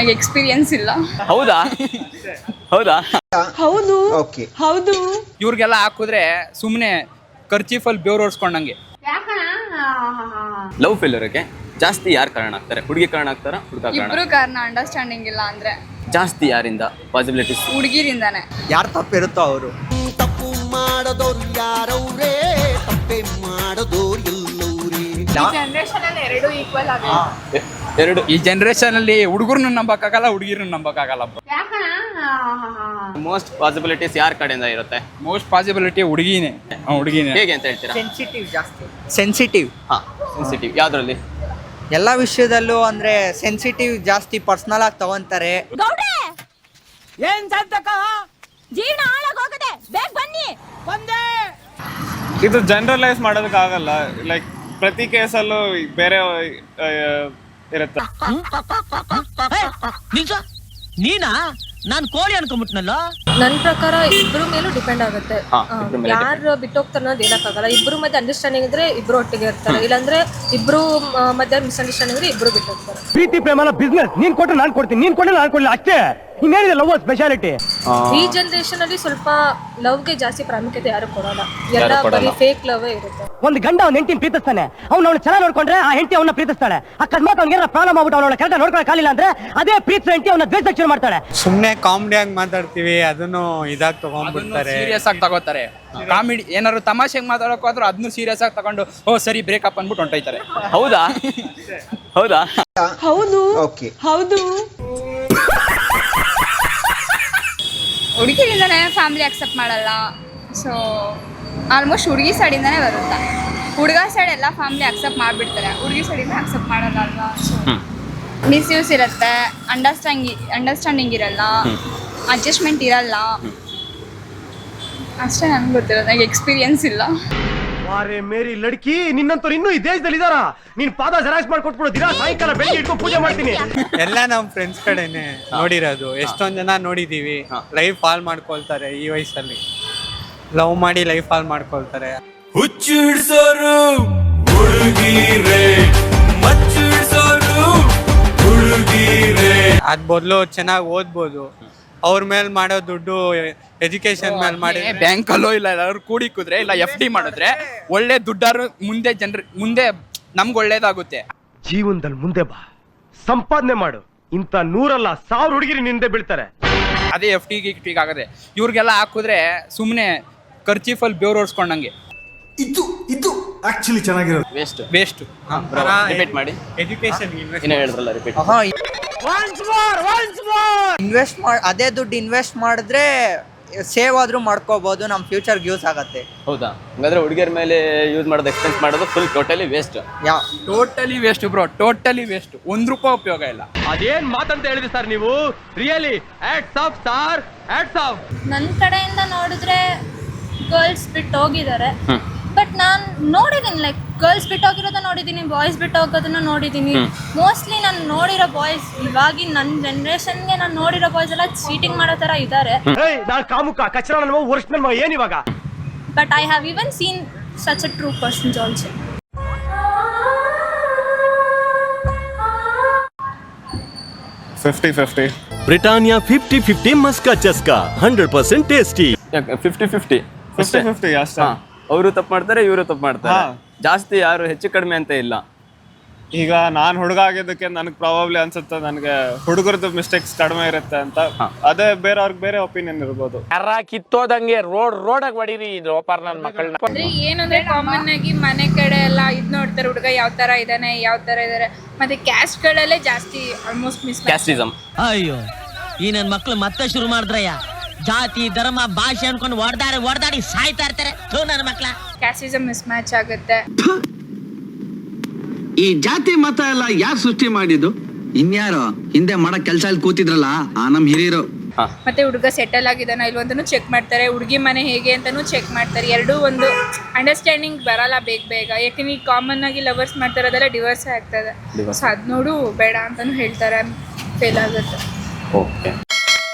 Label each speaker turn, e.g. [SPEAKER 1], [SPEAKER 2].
[SPEAKER 1] ನನಗೆ ಎಕ್ಸ್ಪೀರಿಯನ್ಸ್ ಇಲ್ಲ.
[SPEAKER 2] ಹೌದಾ ಹೌದಾ
[SPEAKER 1] ಹೌದು
[SPEAKER 3] ಓಕೆ
[SPEAKER 1] ಹೌದು.
[SPEAKER 4] ಇವ್ರಿಗೆಲ್ಲ ಹಾಕಿದ್ರೆ ಸುಮ್ಮನೆ ಖರ್ಚೀಫಲ್ಲಿ ಬೆವ್ರು ಓಡಿಸ್ಕೊಂಡಂಗೆ.
[SPEAKER 2] ಲವ್ ಫೇಲ್ಯೂರ್ಗೆ ಜಾಸ್ತಿ ಯಾರು ಕಾರಣ ಆಗ್ತಾರೆ? ಹುಡುಗಿ ಕಾರಣ ಆಗ್ತಾರ, ಹುಡುಗ ಕಾರಣ?
[SPEAKER 1] ಇಬ್ರು ಕಾರಣ ಅಂಡರ್ಸ್ಟ್ಯಾಂಡಿಂಗ್ ಇಲ್ಲ ಅಂದ್ರೆ
[SPEAKER 2] ಜಾಸ್ತಿ ಯಾರಿಂದ ಪಾಸಿಬಿಲಿಟೀಸ್?
[SPEAKER 1] ಹುಡುಗಿರಿಂದಾನೆ.
[SPEAKER 3] ಯಾರು ತಪ್ಪಿರುತ್ತೋ ಅವರು.
[SPEAKER 5] ತಪ್ಪು ಮಾಡದವ್ರು ಯಾರವ್ರೇ, ತಪ್ಪೇ ಮಾಡದವ್ರು ಎಲ್ಲವ್ರೇ.
[SPEAKER 1] ಜನರೇಷನ್ ಅಲ್ಲಿ ಎರಡು ಈಕ್ವಲ್ ಆಗಿದೆ.
[SPEAKER 2] ಎರಡು
[SPEAKER 4] ಈ ಜನರೇಷನ್ ಅಲ್ಲಿ ಹುಡುಗರನ್ನು ನಂಬಕ್ಕಾಗಲ್ಲ, ಹುಡುಗಿರನ್ನು ನಂಬಕ್ಕಾಗಲ್ಲ.
[SPEAKER 2] ಮೋಸ್ಟ್ ಪಾಸಿಬಿಲಿಟೀಸ್ ಯಾರ ಕಡೆಯಿಂದ ಇರುತ್ತೆ?
[SPEAKER 4] ಮೋಸ್ಟ್ ಪಾಸಿಬಿಲಿಟಿ ಹುಡುಗಿನೇ.
[SPEAKER 2] ಹೇಗೆ ಅಂತ ಹೇಳ್ತೀರಾ?
[SPEAKER 3] ಸೆನ್ಸಿಟಿವ್ ಜಾಸ್ತಿ. ಸೆನ್ಸಿಟಿವ್
[SPEAKER 2] ಹಾ, ಸೆನ್ಸಿಟಿವ್. ಯಾವ್ದ್ರಲ್ಲಿ?
[SPEAKER 3] ಎಲ್ಲ ವಿಷಯದಲ್ಲೂ ಅಂದ್ರೆ ಸೆನ್ಸಿಟಿವ್ ಜಾಸ್ತಿ, ಪರ್ಸನಲ್ ಆಗಿ ತಗೊಂತಾರೆ.
[SPEAKER 6] ಏನ್ ಸಂತಕ ಜೀವನ ಹಾಳಾಗೋಗದೆ, ಬೇಗ ಬನ್ನಿ. ಬಂದೆ.
[SPEAKER 7] ಇದು ಜನರಲೈಸ್ ಮಾಡೋದಕ್ಕಾಗಲ್ಲ. ಲೈಕ್ ಪ್ರತಿ ಕೇಸಲ್ಲೂ ಬೇರೆ ಇರುತ್ತೆ.
[SPEAKER 6] ನೀನಾ? ನಾನ್ ಕೋಳಿ ಅನ್ಕೊಂಬಿಟ್ನಲ್ಲ.
[SPEAKER 8] ನನ್ನ ಪ್ರಕಾರ ಇಬ್ರು ಮೇಲೂ ಡಿಪೆಂಡ್ ಆಗುತ್ತೆ.
[SPEAKER 2] ಇಬ್ರ ಮೇಲೆ
[SPEAKER 8] ಯಾರು ಬಿಟ್ಟೋಗ್ತಾರೆ ಅನ್ನೋದು ಹೇಳಕ್ಕಾಗಲ್ಲ. ಇಬ್ರು ಮಧ್ಯೆ ಅಂಡರ್ಸ್ಟ್ಯಾಂಡಿಂಗ್ ಇದ್ರೆ ಇಬ್ರು ಒಟ್ಟಿಗೆ ಇರ್ತಾರೆ, ಇಲ್ಲಾಂದ್ರೆ ಇಬ್ರು ಮಧ್ಯೆ ಮಿಸ್ಅಂಡರ್ಸ್ಟ್ಯಾಂಡಿಂಗ್ ಇದ್ರೆ ಇಬ್ರು ಬಿಟ್ಟೋಗ್ತಾರೆ.
[SPEAKER 9] ಪ್ರೀತಿ ಪ್ರೇಮನ ಬಿಸ್ನೆಸ್. ನೀನ್ ಕೊಟ್ಟರೆ ನಾನು ಕೊಡ್ತೀನಿ, ನೀನ್ ಕೊಟ್ಟರೆ ನಾನು ಕೊಡಲಿಲ್ಲ, ಅಷ್ಟೇ. ಇನ್ನೇನಿದೆ ಲವ್ ಸ್ಪೆಷಾಲಿಟಿ.
[SPEAKER 8] ಈ ಜನರೇಷನ್ ಅಲ್ಲಿ ಸ್ವಲ್ಪ ಲವ್ಗೆ ಜಾಸ್ತಿ ಪ್ರಾಮುಖ್ಯತೆ ಯಾರು ಕೊಡಲ್ಲ. ಎಲ್ಲ ಬರೀ ಫೇಕ್ ಲವ್ ಇರುತ್ತೆ.
[SPEAKER 9] ಒಂದು ಗಂಡ ಅವ್ನ ಹೆಂಡತಿನ ಪ್ರೀತಿಸ್ತಾನೆ, ಅವ್ನು ಚೆನ್ನಾಗಿ ನೋಡ್ಕೊಂಡ್ರೆ ಆ ಹೆಂಡತಿ ಅವನ್ನ ಪ್ರೀತಿಸ್ತಾಳೆ. ಅಕಸ್ಮಾತ್ ಅವ್ನಿಗೆ ಪ್ರಾಬ್ಲಮ್ ಆಗ್ಬಿಟ್ಟು ಅವನ ಕರೆಕ್ಟ್ ನೋಡ್ಕೊಳಕ್ ಆಗಿಲ್ಲ ಅಂದ್ರೆ ಅದೇ ಪ್ರೀತಿ ಹೆಂಡತಿ ಅವನ ದ್ವೇಷ ಶುರು ಮಾಡ್ತಾಳೆ.
[SPEAKER 10] ಸುಮ್ಮನೆ ಕಾಮಿಡಿಯಾಗಿ ಮಾತಾಡ್ತೀವಿ, ಅದನ್ನು ಇದಾಗಿ ತಗೊಂಡ್ಬಿಡ್ತಾರೆ,
[SPEAKER 4] ಸೀರಿಯಸ್ ಆಗಿ ತಗೋತಾರೆ. ಕಾಮಿಡಿ ಏನಾದ್ರು ತಮಾಷೆಗೆ ಮಾತಾಡೋಕೆ ಹೋದ್ರು ಅದನ್ನು ಸೀರಿಯಸ್ ಆಗಿ ತಗೊಂಡು ಓ ಸರಿ ಬ್ರೇಕಪ್ ಅಂದ್ಬಿಟ್ಟು ಹೊಂಟೋಯ್ತಾರೆ.
[SPEAKER 2] ಹೌದಾ ಹೌದಾ
[SPEAKER 1] ಹೌದು
[SPEAKER 3] ಓಕೆ
[SPEAKER 1] ಹೌದು. ಹುಡುಗಿರಿಂದಾನೆ ಫ್ಯಾಮಿಲಿ ಅಕ್ಸೆಪ್ಟ್ ಮಾಡಲ್ಲ. ಸೊ ಆಲ್ಮೋಸ್ಟ್ ಹುಡುಗಿ ಸೈಡಿಂದಾನೇ ಬರುತ್ತೆ. ಹುಡುಗ ಸೈಡ್ ಎಲ್ಲ ಫ್ಯಾಮಿಲಿ ಅಕ್ಸೆಪ್ಟ್ ಮಾಡಿಬಿಡ್ತಾರೆ, ಹುಡುಗಿ ಸೈಡಿಂದ ಅಕ್ಸೆಪ್ಟ್ ಮಾಡಲ್ಲ ಅಲ್ವಾ. ಸೊ ಮಿಸ್ಯೂಸ್ ಇರುತ್ತೆ, ಅಂಡರ್ಸ್ಟ್ಯಾಂಡಿಂಗ್ ಇರಲ್ಲ, ಅಡ್ಜಸ್ಟ್ಮೆಂಟ್ ಇರಲ್ಲ. ಅಷ್ಟೇ ನನಗೆ ಗೊತ್ತಿರೋದು, ನನಗೆ ಎಕ್ಸ್ಪೀರಿಯನ್ಸ್ ಇಲ್ಲ.
[SPEAKER 9] ವಾರೇ ಮೇರಿ ಲಡ್ಕಿ, ನಿನ್ನಂತವ್ರು ಇನ್ನೂ ಈ ದೇಶದಲ್ಲಿ ಇದಾರ? ನೀನ್ ಪಾದ ಜೆರಾಕ್ಸ್ ಮಾಡ್ಕೊಟ್ಬಿಡು, ದಿನ ಸಾಯಂಕಾಲ ಬೆಳಿಗ್ಗೆ ಇಟ್ಕೊಂಡು ಪೂಜೆ ಮಾಡ್ತೀನಿ.
[SPEAKER 10] ಎಲ್ಲ ನಮ್ಮ ಫ್ರೆಂಡ್ಸ್ ಕಡೆನೆ ನೋಡಿರೋದು. ಎಷ್ಟೊಂದ್ ಜನ ನೋಡಿದೀವಿ ಲೈಫ್ ಹಾಲ್ ಮಾಡ್ಕೊಳ್ತಾರೆ ಈ ವಯಸ್ಸಲ್ಲಿ. ಲವ್ ಮಾಡಿ ಲೈಫ್ ಹಾಲ್ ಮಾಡ್ಕೊಳ್ತಾರೆ.
[SPEAKER 5] ಹುಚ್ಚಿಡ್ಸೋರು ಹುಡುಗೀರೆ, ಮಚ್ಚಿಡ್ಸೋರು ಹುಡುಗೀರೆ.
[SPEAKER 10] ಅದ್ ಬದಲು ಚೆನ್ನಾಗಿ ಓದ್ಬೋದು, ಅವ್ರ ಮೇಲೆ ಮಾಡೋ ದುಡ್ಡು ಎಜುಕೇಶನ್ ಮೇಲೆ ಮಾಡಿ
[SPEAKER 4] ಬ್ಯಾಂಕಲ್ಲೋ ಇಲ್ಲ ಎಲ್ಲರೂ ಕೂಡಿ ಕುದ್ರೆ ಇಲ್ಲ FD ಮಾಡಿದ್ರೆ ಒಳ್ಳೆ ದುಡ್ಡಾರು ಮುಂದೆ ನಮ್ಗೆ ಒಳ್ಳೇದಾಗುತ್ತೆ.
[SPEAKER 9] ಜೀವನದಲ್ಲಿ ಮುಂದೆ ಬಾ, ಸಂಪಾದನೆ ಮಾಡು. ಇಂಥ 100 ಅಲ್ಲ 1000 ಹುಡುಗಿರಿ ನಿಂದೆ ಬೀಳ್ತಾರೆ.
[SPEAKER 4] ಅದೇ FD ಆಗದೆ ಇವ್ರಿಗೆಲ್ಲ ಹಾಕಿದ್ರೆ ಸುಮ್ಮನೆ ಖರ್ಚೀಫಲ್ಲಿ ಬೆವ್ರು ಓಡಿಸ್ಕೊಂಡಂಗೆ.
[SPEAKER 5] ಇದು ಆಕ್ಚುಲಿ ಚೆನ್ನಾಗಿರೋದು.
[SPEAKER 4] ವೇಸ್ಟ್.
[SPEAKER 2] ರಿಪೀಟ್ ಮಾಡಿ.
[SPEAKER 10] ಎಜುಕೇಶನ್
[SPEAKER 2] ಇನ್ನೂ ಹೇಳಿದ್ರಲ್ಲ, ರಿಪೀಟ್.
[SPEAKER 3] ಇನ್ವೆಸ್ಟ್ ಮಾಡಿ, ಅದೇ ದುಡ್ಡು ಇನ್ವೆಸ್ಟ್ ಮಾಡಿದ್ರೆ ಸೇವ್ ಆದ್ರೂ ಮಾಡ್ಕೋಬಹುದು, ನಮ್ಮ ಫ್ಯೂಚರ್ಗೆ ಯೂಸ್ ಆಗತ್ತೆ.
[SPEAKER 2] ಹೌದಾ? ಹಂಗಾದ್ರೆ ಹುಡುಗಿಯರ ಮೇಲೆ ಯೂಸ್ ಮಾಡೋದು, ಎಕ್ಸ್ಪೆನ್ಸ್ ಮಾಡೋದು full totally waste.
[SPEAKER 4] Totally waste bro, totally waste. ₹1 ಉಪಯೋಗ ಇಲ್ಲ.
[SPEAKER 9] ಅದೇನ್ ಮಾತಂತ ಹೇಳಿದ್ರಿ ಸರ್ ನೀವು? Really hats off sir, hats off.
[SPEAKER 8] ನನ್ನ ಕಡೆಯಿಂದ ನೋಡಿದ್ರೆ ಗರ್ಲ್ಸ್ ಬಿಟ್ಟು ಹೋಗಿದ್ದಾರೆ, ಬಟ್ ನಾನು ನೋಡಿದ್ದೀನಿ, ಲೈಕ್ ಗರ್ಲ್ಸ್ ಬಿಟ್ಟು ಹೋಗಿರೋದನ್ನ ನೋಡಿದ್ದೀನಿ, ಬಾಯ್ಸ್ ಬಿಟ್ಟು ಹೋಗೋದನ್ನ ನೋಡಿದ್ದೀನಿ. ಮೋಸ್ಟ್ಲಿ ನಾನು ನೋಡಿರೋ ಬಾಯ್ಸ್, ಇವಾಗಿನ ನನ್ನ ಜನ್ರೇಷನ್ಗೆ ನಾನು ನೋಡಿರೋ ಬಾಯ್ಸ್ ಎಲ್ಲ ಚೀಟಿಂಗ್ ಮಾಡೋ ಥರ ಇದ್ದಾರೆ.
[SPEAKER 9] ನಾನು ಕಾಮುಕ ಕಚರ ನನ್ನ ವರ್ಷ ನನ್ನ ಮಗ ಏನ್ ಇವಾಗ?
[SPEAKER 8] But I have even scene such a true persons also.
[SPEAKER 5] Britannia 50-50 ಮಸ್ಕಾ ಚಸ್ಕಾ 100% tasty.
[SPEAKER 2] 50-50
[SPEAKER 7] ಅಷ್ಟೇ.
[SPEAKER 2] ಅವರು ತಪ್ಪು ಮಾಡ್ತಾರೆ, ಇವರು ತಪ್ಪು ಮಾಡ್ತಾರೆ. ಜಾಸ್ತಿ ಯಾರು ಹೆಚ್ಚು ಕಡಿಮೆ ಅಂತ ಇಲ್ಲ.
[SPEAKER 7] ಈಗ ನಾನು ಹುಡುಗ ಆಗಿದ್ದಕ್ಕೆ ನನಗೆ ಪ್ರಾಬಬ್ಲಿ ಅನ್ಸುತ್ತೆ, ನನಗೆ ಹುಡುಗರದ್ದು ಮಿಸ್ಟೇಕ್ಸ್ ಕಡಿಮೆ ಇರುತ್ತೆ ಅಂತ. ಅದೇ ಬೇರೆಯವ್ರಿಗೆ ಬೇರೆ ಒಪಿನಿಯನ್ ಇರ್ಬೋದು.
[SPEAKER 6] ಕಿತ್ತೋದಂಗೆ ರೋಡಾಗ ಹೊಡೀರಿ ಲೋಪಾರ್ ನನ್ನ ಮಕ್ಕಳನ್ನ.
[SPEAKER 1] ಅಂದ್ರೆ ಏನಂದ್ರೆ ಕಾಮನ್ ಆಗಿ ಮನೆ ಕಡೆ ಎಲ್ಲ ಇದ್ ನೋಡ್ತಾರೆ, ಹುಡುಗ ಯಾವ ತರ ಇದಾನೆ, ಯಾವ ತರ ಇದಾರೆ. ಮತ್ತೆ ಕ್ಯಾಸ್ಟ್ ಗಳಲ್ಲೇ ಜಾಸ್ತಿ ಆಲ್ಮೋಸ್ಟ್
[SPEAKER 2] ಕ್ಯಾಸ್ಟಿಸಮ್.
[SPEAKER 6] ಅಯ್ಯೋ, ಈ ನನ್ನ ಮಕ್ಳು ಮತ್ತೆ ಶುರು ಮಾಡಿದ್ರಯ್ಯ. ಜಾತಿ ಧರ್ಮ ಭಾಷೆ ಅನ್ಕೊಂಡು ಹೊಡೆದಾಡಿ ಸಾಯ್ತಾ ಇರ್ತಾರೆ ನನ್ನ ಮಕ್ಳ.
[SPEAKER 1] ಕ್ಯಾಸ್ಟಿಸಮ್ ಮಿಸ್ ಮ್ಯಾಚ್ ಆಗುತ್ತೆ.
[SPEAKER 5] ಈ ಜಾತಿ ಮತ ಎಲ್ಲ ಯಾರು ಸೃಷ್ಟಿ ಮಾಡಿದ್ದು? ಇನ್ಯಾರೋ ಹಿಂದೆ ಮಾಡೋ ಕೆಲಸ ಅಲ್ಲಿ ಕೂತಿದ್ರಲ್ಲ ಆ ನಮ್ ಹಿರಿಯರು.
[SPEAKER 1] ಮತ್ತೆ ಹುಡುಗ ಸೆಟಲ್ ಆಗಿದಾನ ಇಲ್ವಂತನೂ ಚೆಕ್ ಮಾಡ್ತಾರೆ, ಹುಡುಗಿ ಮನೆ ಹೇಗೆ ಅಂತಾನೂ ಚೆಕ್ ಮಾಡ್ತಾರೆ. ಎರಡೂ ಒಂದು ಅಂಡರ್ಸ್ಟ್ಯಾಂಡಿಂಗ್ ಬರಲ್ಲ ಬೇಗ. ಯಾಕಂದ್ರೆ ಈ ಕಾಮನ್ ಆಗಿ ಲವರ್ಸ್ ಮಾಡ್ತಾರದೆಲ್ಲ ಡಿವೋರ್ಸ್ ಆಗ್ತದೆ. ಸೊ ಅದ್ ನೋಡು ಬೇಡ ಅಂತಾನು ಹೇಳ್ತಾರೆ, ಫೇಲ್ ಆಗುತ್ತೆ.
[SPEAKER 2] ಓಕೆ.